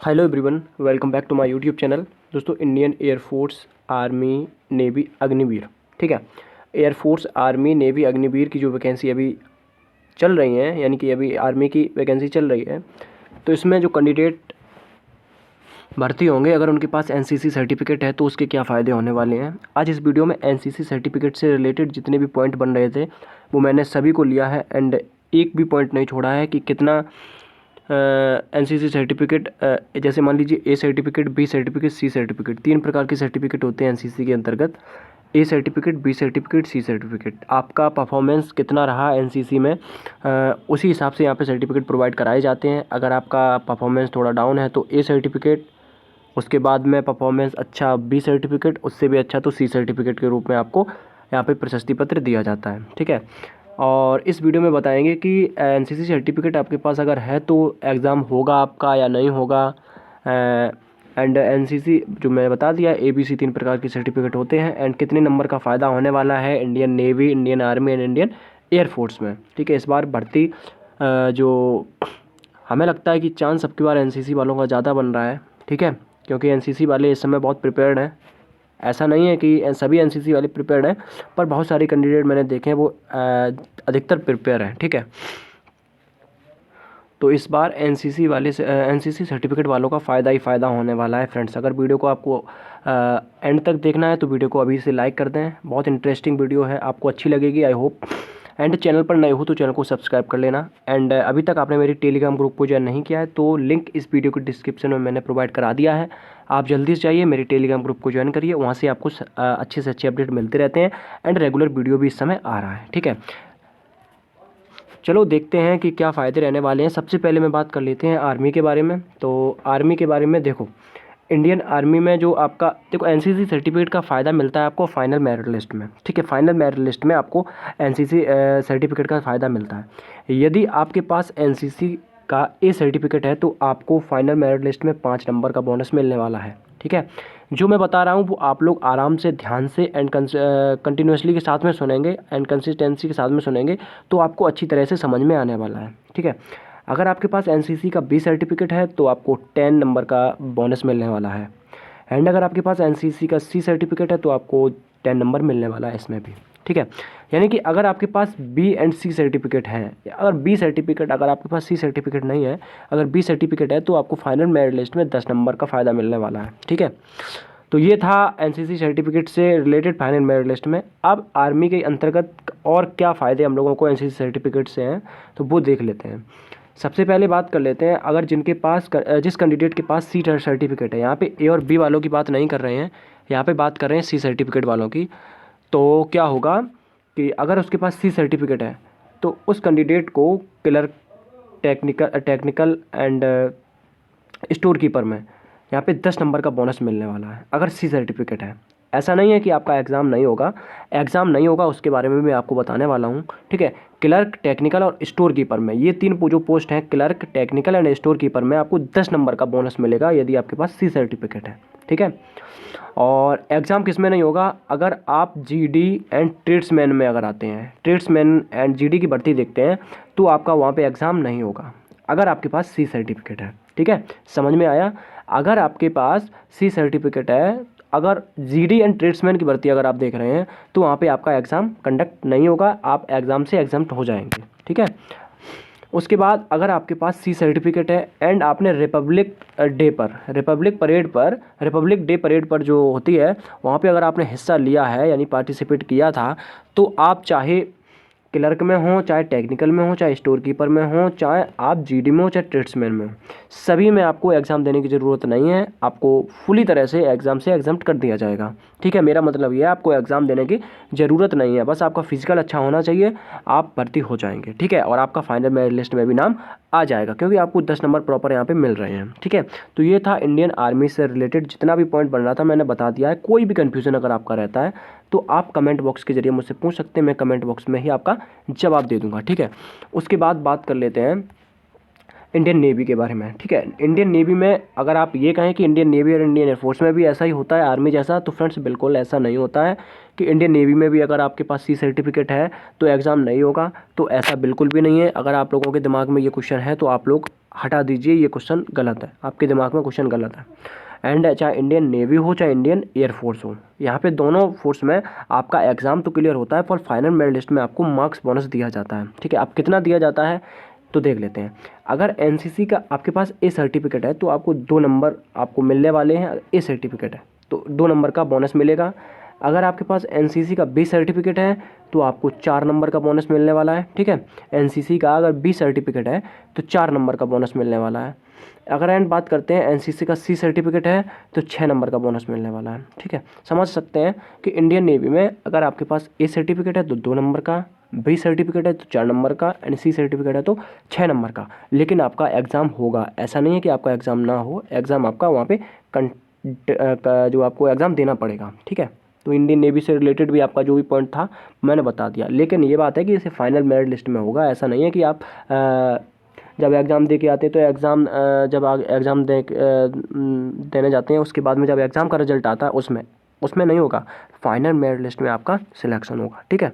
Hello everyone, welcome back to my YouTube channel. दोस्तों, Indian air force, army, navy, Agniveer, ठीक है। Air force, army, navy, Agniveer की जो वैकेंसी अभी चल रही हैं, यानी कि अभी आर्मी की वैकेंसी चल रही है, तो इसमें जो कैंडिडेट भर्ती होंगे, अगर उनके पास एनसीसी सर्टिफिकेट है तो उसके क्या फ़ायदे होने वाले हैं। आज इस वीडियो में एनसीसी सर्टिफिकेट से रिलेटेड जितने भी पॉइंट बन रहे थे वो मैंने सभी को लिया है एंड एक भी पॉइंट नहीं छोड़ा है कि कितना एनसीसी सर्टिफिकेट, जैसे मान लीजिए A certificate, B certificate, C certificate, 3 प्रकार के सर्टिफिकेट होते हैं एनसीसी के अंतर्गत। A certificate, B certificate, C certificate, आपका परफॉर्मेंस कितना रहा एनसीसी में, उसी हिसाब से यहाँ पे सर्टिफिकेट प्रोवाइड कराए जाते हैं। अगर आपका परफॉर्मेंस थोड़ा डाउन है तो ए सर्टिफिकेट, उसके बाद में परफॉर्मेंस अच्छा बी सर्टिफिकेट, उससे भी अच्छा तो सी सर्टिफिकेट के रूप में आपको यहाँ पे प्रशस्ति पत्र दिया जाता है, ठीक है। और इस वीडियो में बताएंगे कि एनसीसी सर्टिफिकेट आपके पास अगर है तो एग्ज़ाम होगा आपका या नहीं होगा। एंड एनसीसी जो मैं बता दिया, ABC 3 प्रकार के सर्टिफिकेट होते हैं एंड कितने नंबर का फ़ायदा होने वाला है Indian navy, Indian army and Indian air force में, ठीक है। इस बार भर्ती जो हमें लगता है कि चांस अब की बार एनसीसी वालों का ज़्यादा बन रहा है, ठीक है, क्योंकि एनसीसी वाले इस समय बहुत प्रिपेयर्ड हैं। ऐसा नहीं है कि सभी एनसीसी वाले प्रिपेयर्ड हैं, पर बहुत सारे कैंडिडेट मैंने देखे हैं वो अधिकतर प्रिपेयर हैं, ठीक है। तो इस बार एनसीसी सर्टिफिकेट वालों का फ़ायदा ही फ़ायदा होने वाला है फ्रेंड्स। अगर वीडियो को आपको एंड तक देखना है तो वीडियो को अभी से लाइक कर दें। बहुत इंटरेस्टिंग वीडियो है, आपको अच्छी लगेगी आई होप। एंड चैनल पर नए हो तो चैनल को सब्सक्राइब कर लेना। एंड अभी तक आपने मेरी टेलीग्राम ग्रुप को ज्वाइन नहीं किया है तो लिंक इस वीडियो के डिस्क्रिप्शन में मैंने प्रोवाइड करा दिया है। आप जल्दी से जाइए, मेरी टेलीग्राम ग्रुप को ज्वाइन करिए, वहाँ से आपको अच्छे से अच्छे अपडेट मिलते रहते हैं एंड रेगुलर वीडियो भी इस समय आ रहा है, ठीक है। चलो देखते हैं कि क्या फ़ायदे रहने वाले हैं। सबसे पहले मैं बात कर लेते हैं आर्मी के बारे में। तो आर्मी के बारे में देखो, इंडियन आर्मी में जो आपका देखो एनसीसी सर्टिफिकेट का फ़ायदा मिलता है आपको फाइनल मेरिट लिस्ट में, ठीक है। फाइनल मेरिट लिस्ट में आपको एनसीसी सर्टिफिकेट का फ़ायदा मिलता है। यदि आपके पास एनसीसी का ए सर्टिफिकेट है तो आपको फाइनल मेरिट लिस्ट में 5 नंबर का बोनस मिलने वाला है, ठीक है। जो मैं बता रहा हूँ वो आप लोग आराम से, ध्यान से एंड कंटिन्यूसली के साथ में सुनेंगे एंड कंसिस्टेंसी के साथ में सुनेंगे तो आपको अच्छी तरह से समझ में आने वाला है, ठीक है। अगर आपके पास एनसीसी का बी सर्टिफिकेट है तो आपको 10 नंबर का बोनस मिलने वाला है एंड अगर आपके पास एनसीसी का सी सर्टिफिकेट है तो आपको 10 नंबर मिलने वाला है इसमें भी, ठीक है। यानी कि अगर आपके पास बी एंड सी सर्टिफिकेट है, अगर आपके पास सी सर्टिफिकेट नहीं है, अगर बी सर्टिफिकेट है तो आपको फाइनल मेरिट लिस्ट में 10 नंबर का फ़ायदा मिलने वाला है, ठीक है। तो ये था एनसीसी सर्टिफिकेट से रिलेटेड फाइनल मेरिट लिस्ट में। अब आर्मी के अंतर्गत और क्या फ़ायदे हम लोगों को एनसीसी सर्टिफिकेट से हैं तो वो देख लेते हैं। सबसे पहले बात कर लेते हैं, अगर जिस कैंडिडेट के पास सी सर्टिफिकेट है, यहाँ पे ए और बी वालों की बात नहीं कर रहे हैं, यहाँ पे बात कर रहे हैं सी सर्टिफिकेट वालों की। तो क्या होगा कि अगर उसके पास सी सर्टिफिकेट है तो उस कैंडिडेट को clerk, technical and store keeper में यहाँ पे 10 नंबर का बोनस मिलने वाला है अगर सी सर्टिफिकेट है। ऐसा नहीं है कि आपका एग्ज़ाम नहीं होगा, उसके बारे में भी आपको बताने वाला हूँ, ठीक है। क्लर्क, टेक्निकल और स्टोर कीपर में, ये 3 जो पोस्ट हैं, clerk, technical and store keeper में आपको 10 नंबर का बोनस मिलेगा यदि आपके पास सी सर्टिफिकेट है, ठीक है। और एग्ज़ाम किस में नहीं होगा, अगर आप जीडी एंड ट्रेड्समैन में अगर आते हैं, ट्रेड्समैन एंड जीडी की भर्ती देखते हैं तो आपका वहाँ पे एग्ज़ाम नहीं होगा अगर आपके पास सी सर्टिफिकेट है, ठीक है। समझ में आया? अगर आपके पास सी सर्टिफिकेट है, अगर जीडी एंड ट्रेड्समैन की भर्ती अगर आप देख रहे हैं तो वहाँ पे आपका एग्ज़ाम कंडक्ट नहीं होगा, आप एग्ज़ाम से एग्जाम्प्ट हो जाएंगे, ठीक है। उसके बाद अगर आपके पास सी सर्टिफिकेट है एंड आपने रिपब्लिक डे परेड पर जो होती है वहाँ पे अगर आपने हिस्सा लिया है यानी पार्टिसिपेट किया था, तो आप चाहे क्लर्क में हो, चाहे टेक्निकल में हो, चाहे स्टोर कीपर में हो, चाहे आप जीडी में हो, चाहे ट्रेड्समैन में हो, सभी में आपको एग्ज़ाम देने की ज़रूरत नहीं है। आपको फुली तरह से एग्ज़ाम से एग्जाम्प्ट कर दिया जाएगा, ठीक है। मेरा मतलब ये है आपको एग्ज़ाम देने की ज़रूरत नहीं है, बस आपका फिजिकल अच्छा होना चाहिए, आप भर्ती हो जाएंगे, ठीक है। और आपका फाइनल मेरिट लिस्ट में भी नाम आ जाएगा क्योंकि आपको 10 नंबर प्रॉपर यहाँ पे मिल रहे हैं, ठीक है। तो ये था इंडियन आर्मी से रिलेटेड जितना भी पॉइंट बन रहा था मैंने बता दिया है। कोई भी कन्फ्यूज़न अगर आपका रहता है तो आप कमेंट बॉक्स के जरिए मुझसे पूछ सकते हैं, मैं कमेंट बॉक्स में ही आपका जवाब दे दूंगा, ठीक है। उसके बाद बात कर लेते हैं इंडियन नेवी के बारे में, ठीक है। इंडियन नेवी में अगर आप ये कहें कि इंडियन नेवी और इंडियन एयरफोर्स में भी ऐसा ही होता है आर्मी जैसा, तो फ्रेंड्स बिल्कुल ऐसा नहीं होता है कि इंडियन नेवी में भी अगर आपके पास सी सर्टिफिकेट है तो एग्ज़ाम नहीं होगा, तो ऐसा बिल्कुल भी नहीं है। अगर आप लोगों के दिमाग में ये क्वेश्चन है तो आप लोग हटा दीजिए, ये क्वेश्चन गलत है, आपके दिमाग में क्वेश्चन गलत है। एंड चाहे इंडियन नेवी हो चाहे इंडियन एयरफोर्स हो, यहाँ पे दोनों फोर्स में आपका एग्ज़ाम तो क्लियर होता है, पर फाइनल मेरिट लिस्ट में आपको मार्क्स बोनस दिया जाता है, ठीक है। आप कितना दिया जाता है तो देख लेते हैं। अगर एनसीसी का आपके पास ए सर्टिफिकेट है तो आपको 2 नंबर आपको मिलने वाले हैं। ए सर्टिफिकेट है तो 2 नंबर का बोनस मिलेगा। अगर आपके पास एनसीसी का बी सर्टिफिकेट है तो आपको 4 नंबर का बोनस मिलने वाला है, ठीक है। एनसीसी का अगर बी सर्टिफिकेट है तो 4 नंबर का बोनस मिलने वाला है। अगर एंड बात करते हैं एनसीसी का सी सर्टिफिकेट है तो 6 नंबर का बोनस मिलने वाला है, ठीक है। समझ सकते हैं कि इंडियन नेवी में अगर आपके पास ए सर्टिफिकेट है तो 2 नंबर का, बी सर्टिफिकेट है तो 4 नंबर का, एंड सी सर्टिफिकेट है तो 6 नंबर का। लेकिन आपका एग्ज़ाम होगा, ऐसा नहीं है कि आपका एग्ज़ाम ना हो, एग्ज़ाम आपका वहाँ पे जो आपको एग्ज़ाम देना पड़ेगा, ठीक है। तो इंडियन नेवी से रिलेटेड भी आपका जो भी पॉइंट था मैंने बता दिया। लेकिन ये बात है कि इसे फाइनल मेरिट लिस्ट में होगा, ऐसा नहीं है कि आप जब एग्ज़ाम दे के आते हैं तो एग्ज़ाम जब एग्ज़ाम देने जाते हैं उसके बाद में जब एग्ज़ाम का रिजल्ट आता है उसमें नहीं होगा, फाइनल मेरिट लिस्ट में आपका सिलेक्शन होगा, ठीक है।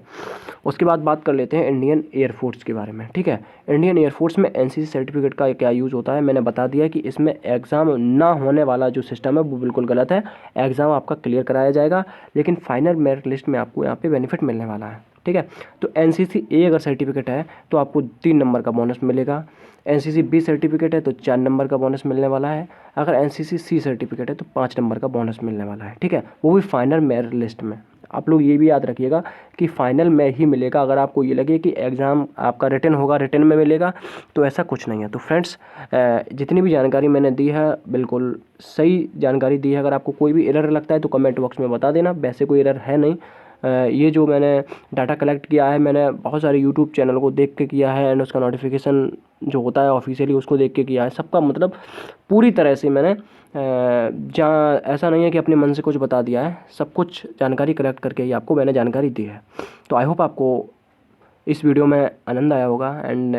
उसके बाद बात कर लेते हैं इंडियन एयरफोर्स के बारे में, ठीक है। इंडियन एयरफोर्स में एनसीसी सर्टिफिकेट का क्या यूज़ होता है मैंने बता दिया कि इसमें एग्ज़ाम ना होने वाला जो सिस्टम है वो बिल्कुल गलत है। एग्ज़ाम आपका क्लियर कराया जाएगा, लेकिन फाइनल मेरिट लिस्ट में आपको यहाँ पे बेनिफिट मिलने वाला है, ठीक है। तो एनसीसी ए अगर सर्टिफिकेट है तो आपको 3 नंबर का बोनस मिलेगा। एनसीसी बी सर्टिफिकेट है तो 4 नंबर का बोनस मिलने वाला है। अगर एनसीसी सी सर्टिफिकेट है तो 5 नंबर का बोनस मिलने वाला है, ठीक है। वो भी फाइनल मेरिट लिस्ट में। आप लोग ये भी याद रखिएगा कि फाइनल में ही मिलेगा। अगर आपको ये लगे कि एग्ज़ाम आपका रिटन होगा, रिटन में मिलेगा, तो ऐसा कुछ नहीं है। तो फ्रेंड्स जितनी भी जानकारी मैंने दी है बिल्कुल सही जानकारी दी है। अगर आपको कोई भी एरर लगता है तो कमेंट बॉक्स में बता देना, वैसे कोई एरर है नहीं। ये जो मैंने डाटा कलेक्ट किया है मैंने बहुत सारे यूट्यूब चैनल को देख के किया है, एंड उसका नोटिफिकेशन जो होता है ऑफिशियली उसको देख के किया है। सबका मतलब पूरी तरह से मैंने जहाँ ऐसा नहीं है कि अपने मन से कुछ बता दिया है, सब कुछ जानकारी कलेक्ट करके ही आपको मैंने जानकारी दी है। तो आई होप आपको इस वीडियो में आनंद आया होगा एंड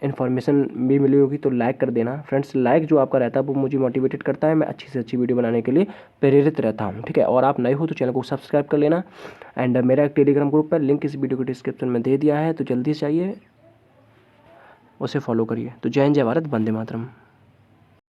इन्फॉर्मेशन भी मिली होगी। तो लाइक कर देना फ्रेंड्स, लाइक जो आपका रहता है वो मुझे मोटिवेटेड करता है, मैं अच्छी से अच्छी वीडियो बनाने के लिए प्रेरित रहता हूँ, ठीक है। और आप नए हो तो चैनल को सब्सक्राइब कर लेना। एंड मेरा एक टेलीग्राम ग्रुप है, लिंक इस वीडियो के डिस्क्रिप्शन में दे दिया है, तो जल्दी से आइए उसे फॉलो करिए। तो जय हिंद, जय भारत, वंदे मातरम।